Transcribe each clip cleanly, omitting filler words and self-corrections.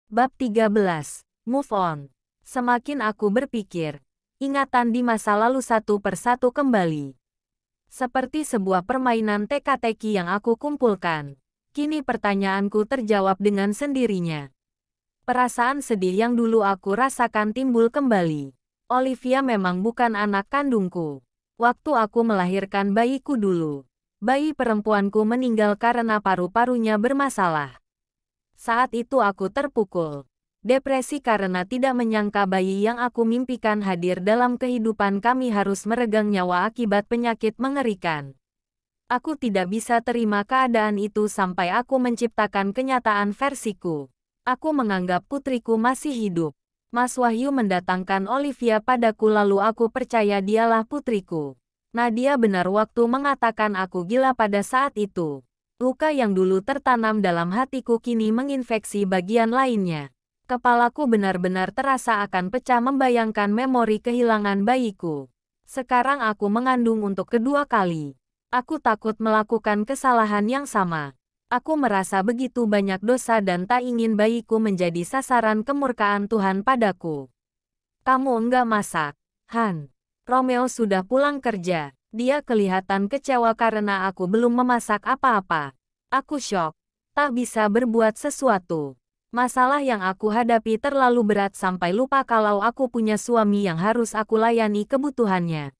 Bab 13. Move on. Semakin aku berpikir, ingatan di masa lalu satu persatu kembali. Seperti sebuah permainan teka-teki yang aku kumpulkan. Kini pertanyaanku terjawab dengan sendirinya. Perasaan sedih yang dulu aku rasakan timbul kembali. Olivia memang bukan anak kandungku. Waktu aku melahirkan bayiku dulu, bayi perempuanku meninggal karena paru-parunya bermasalah. Saat itu aku terpukul. Depresi karena tidak menyangka bayi yang aku mimpikan hadir dalam kehidupan kami harus meregang nyawa akibat penyakit mengerikan. Aku tidak bisa terima keadaan itu sampai aku menciptakan kenyataan versiku. Aku menganggap putriku masih hidup. Mas Wahyu mendatangkan Olivia padaku lalu aku percaya dialah putriku. Nadia benar waktu mengatakan aku gila pada saat itu. Luka yang dulu tertanam dalam hatiku kini menginfeksi bagian lainnya. Kepalaku benar-benar terasa akan pecah membayangkan memori kehilangan bayiku. Sekarang aku mengandung untuk kedua kali. Aku takut melakukan kesalahan yang sama. Aku merasa begitu banyak dosa dan tak ingin bayiku menjadi sasaran kemurkaan Tuhan padaku. Kamu enggak masak, Han. Romeo sudah pulang kerja. Dia kelihatan kecewa karena aku belum memasak apa-apa. Aku syok. Tak bisa berbuat sesuatu. Masalah yang aku hadapi terlalu berat sampai lupa kalau aku punya suami yang harus aku layani kebutuhannya.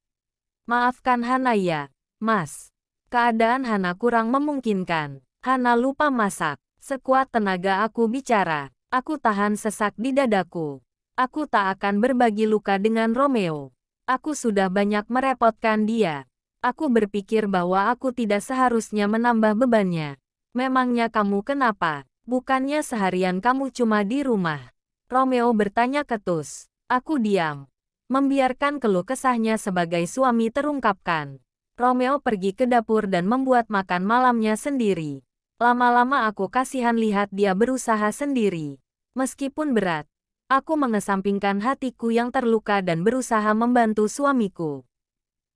Maafkan Hana ya, Mas. Keadaan Hana kurang memungkinkan. Hana lupa masak. Sekuat tenaga aku bicara. Aku tahan sesak di dadaku. Aku tak akan berbagi luka dengan Romeo. Aku sudah banyak merepotkan dia. Aku berpikir bahwa aku tidak seharusnya menambah bebannya. Memangnya kamu kenapa? Bukannya seharian kamu cuma di rumah? Romeo bertanya ketus. Aku diam. Membiarkan keluh kesahnya sebagai suami terungkapkan. Romeo pergi ke dapur dan membuat makan malamnya sendiri. Lama-lama aku kasihan lihat dia berusaha sendiri. Meskipun berat, aku mengesampingkan hatiku yang terluka dan berusaha membantu suamiku.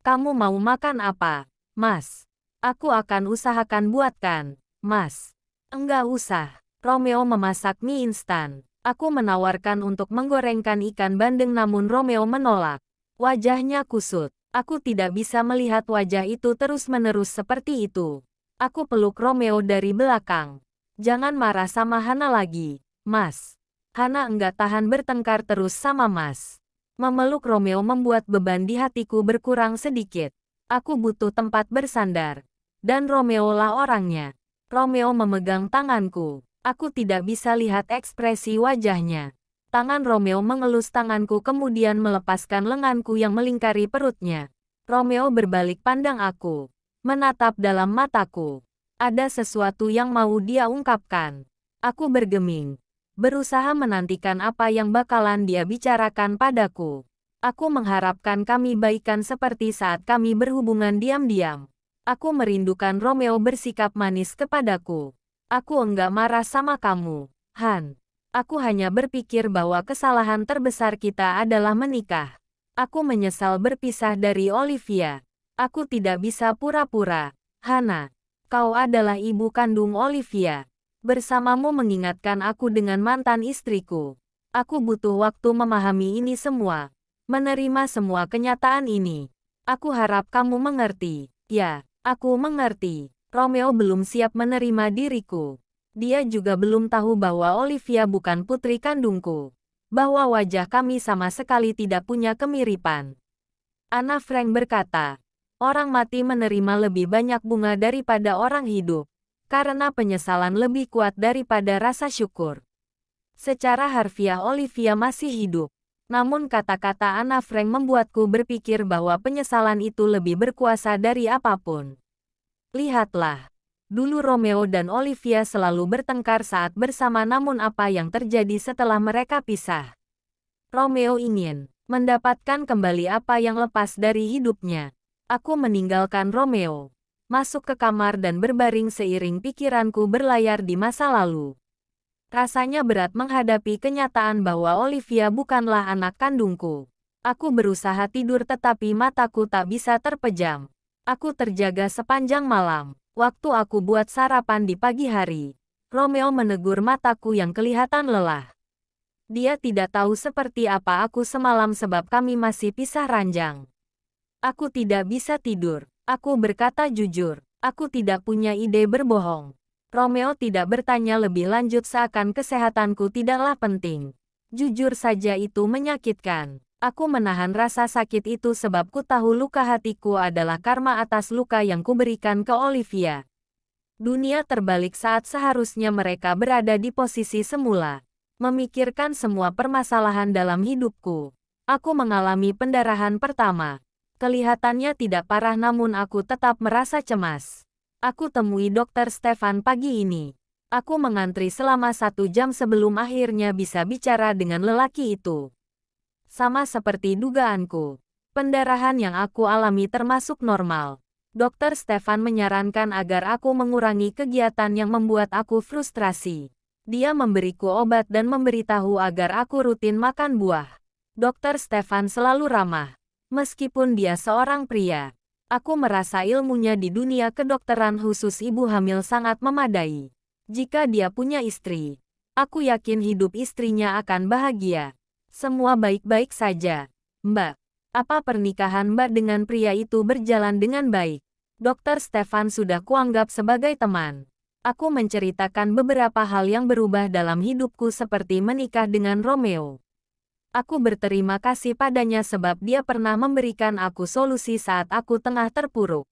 Kamu mau makan apa, Mas? Aku akan usahakan buatkan, Mas. Enggak usah. Romeo memasak mie instan. Aku menawarkan untuk menggorengkan ikan bandeng namun Romeo menolak. Wajahnya kusut. Aku tidak bisa melihat wajah itu terus-menerus seperti itu. Aku peluk Romeo dari belakang. Jangan marah sama Hana lagi, Mas. Hana enggak tahan bertengkar terus sama Mas. Memeluk Romeo membuat beban di hatiku berkurang sedikit. Aku butuh tempat bersandar. Dan Romeo lah orangnya. Romeo memegang tanganku. Aku tidak bisa lihat ekspresi wajahnya. Tangan Romeo mengelus tanganku kemudian melepaskan lenganku yang melingkari perutnya. Romeo berbalik pandang aku. Menatap dalam mataku. Ada sesuatu yang mau dia ungkapkan. Aku bergeming. Berusaha menantikan apa yang bakalan dia bicarakan padaku. Aku mengharapkan kami baikan seperti saat kami berhubungan diam-diam. Aku merindukan Romeo bersikap manis kepadaku. Aku enggak marah sama kamu, Han. Aku hanya berpikir bahwa kesalahan terbesar kita adalah menikah. Aku menyesal berpisah dari Olivia. Aku tidak bisa pura-pura. Hana, kau adalah ibu kandung Olivia. Bersamamu mengingatkan aku dengan mantan istriku. Aku butuh waktu memahami ini semua. Menerima semua kenyataan ini. Aku harap kamu mengerti. Ya, aku mengerti. Romeo belum siap menerima diriku. Dia juga belum tahu bahwa Olivia bukan putri kandungku. Bahwa wajah kami sama sekali tidak punya kemiripan. Anna Frank berkata, orang mati menerima lebih banyak bunga daripada orang hidup. Karena penyesalan lebih kuat daripada rasa syukur. Secara harfiah Olivia masih hidup. Namun kata-kata Anna Frank membuatku berpikir bahwa penyesalan itu lebih berkuasa dari apapun. Lihatlah. Dulu Romeo dan Olivia selalu bertengkar saat bersama namun apa yang terjadi setelah mereka pisah? Romeo ingin mendapatkan kembali apa yang lepas dari hidupnya. Aku meninggalkan Romeo. Masuk ke kamar dan berbaring seiring pikiranku berlayar di masa lalu. Rasanya berat menghadapi kenyataan bahwa Olivia bukanlah anak kandungku. Aku berusaha tidur tetapi mataku tak bisa terpejam. Aku terjaga sepanjang malam. Waktu aku buat sarapan di pagi hari, Romeo menegur mataku yang kelihatan lelah. Dia tidak tahu seperti apa aku semalam sebab kami masih pisah ranjang. Aku tidak bisa tidur. Aku berkata jujur. Aku tidak punya ide berbohong. Romeo tidak bertanya lebih lanjut seakan kesehatanku tidaklah penting. Jujur saja itu menyakitkan. Aku menahan rasa sakit itu sebab ku tahu luka hatiku adalah karma atas luka yang kuberikan ke Olivia. Dunia terbalik saat seharusnya mereka berada di posisi semula. Memikirkan semua permasalahan dalam hidupku. Aku mengalami pendarahan pertama. Kelihatannya tidak parah namun aku tetap merasa cemas. Aku temui Dokter Stefan pagi ini. Aku mengantri selama 1 jam sebelum akhirnya bisa bicara dengan lelaki itu. Sama seperti dugaanku. Pendarahan yang aku alami termasuk normal. Dokter Stefan menyarankan agar aku mengurangi kegiatan yang membuat aku frustrasi. Dia memberiku obat dan memberitahu agar aku rutin makan buah. Dokter Stefan selalu ramah. Meskipun dia seorang pria, aku merasa ilmunya di dunia kedokteran khusus ibu hamil sangat memadai. Jika dia punya istri, aku yakin hidup istrinya akan bahagia. Semua baik-baik saja. Mbak, apa pernikahan Mbak dengan pria itu berjalan dengan baik? Dokter Stefan sudah kuanggap sebagai teman. Aku menceritakan beberapa hal yang berubah dalam hidupku seperti menikah dengan Romeo. Aku berterima kasih padanya sebab dia pernah memberikan aku solusi saat aku tengah terpuruk.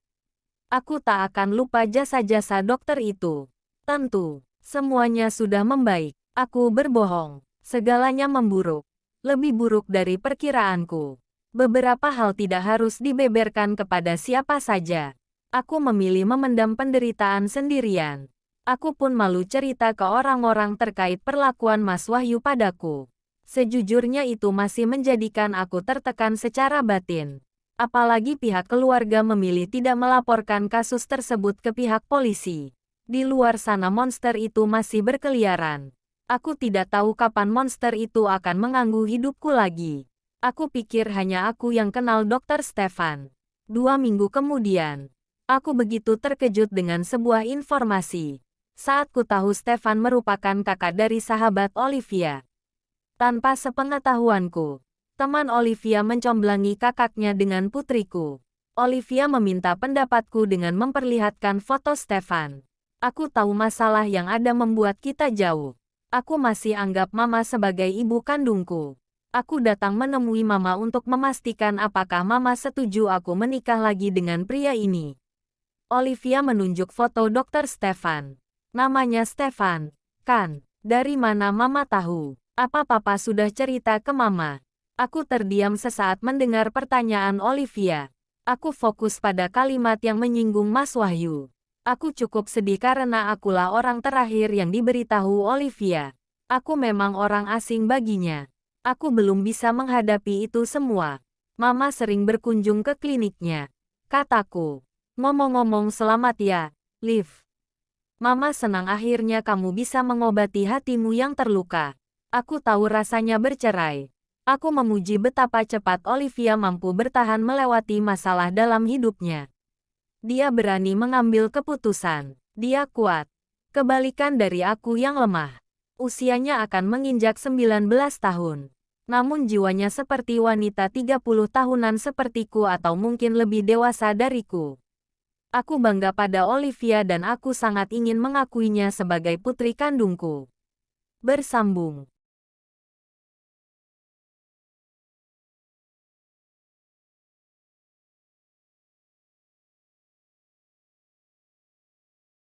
Aku tak akan lupa jasa-jasa dokter itu. Tentu, semuanya sudah membaik. Aku berbohong. Segalanya memburuk. Lebih buruk dari perkiraanku. Beberapa hal tidak harus dibeberkan kepada siapa saja. Aku memilih memendam penderitaan sendirian. Aku pun malu cerita ke orang-orang terkait perlakuan Mas Wahyu padaku. Sejujurnya itu masih menjadikan aku tertekan secara batin. Apalagi pihak keluarga memilih tidak melaporkan kasus tersebut ke pihak polisi. Di luar sana monster itu masih berkeliaran. Aku tidak tahu kapan monster itu akan mengganggu hidupku lagi. Aku pikir hanya aku yang kenal Dokter Stefan. 2 minggu kemudian, aku begitu terkejut dengan sebuah informasi. Saat ku tahu Stefan merupakan kakak dari sahabat Olivia. Tanpa sepengetahuanku, teman Olivia mencomblangi kakaknya dengan putriku. Olivia meminta pendapatku dengan memperlihatkan foto Stefan. Aku tahu masalah yang ada membuat kita jauh. Aku masih anggap Mama sebagai ibu kandungku. Aku datang menemui Mama untuk memastikan apakah Mama setuju aku menikah lagi dengan pria ini. Olivia menunjuk foto Dokter Stefan. Namanya Stefan, kan? Dari mana Mama tahu? Apa Papa sudah cerita ke Mama? Aku terdiam sesaat mendengar pertanyaan Olivia. Aku fokus pada kalimat yang menyinggung Mas Wahyu. Aku cukup sedih karena akulah orang terakhir yang diberitahu Olivia. Aku memang orang asing baginya. Aku belum bisa menghadapi itu semua. Mama sering berkunjung ke kliniknya. Kataku, ngomong-ngomong selamat ya, Liv. Mama senang akhirnya kamu bisa mengobati hatimu yang terluka. Aku tahu rasanya bercerai. Aku memuji betapa cepat Olivia mampu bertahan melewati masalah dalam hidupnya. Dia berani mengambil keputusan. Dia kuat. Kebalikan dari aku yang lemah. Usianya akan menginjak 19 tahun. Namun jiwanya seperti wanita 30 tahunan sepertiku atau mungkin lebih dewasa dariku. Aku bangga pada Olivia dan aku sangat ingin mengakuinya sebagai putri kandungku. Bersambung.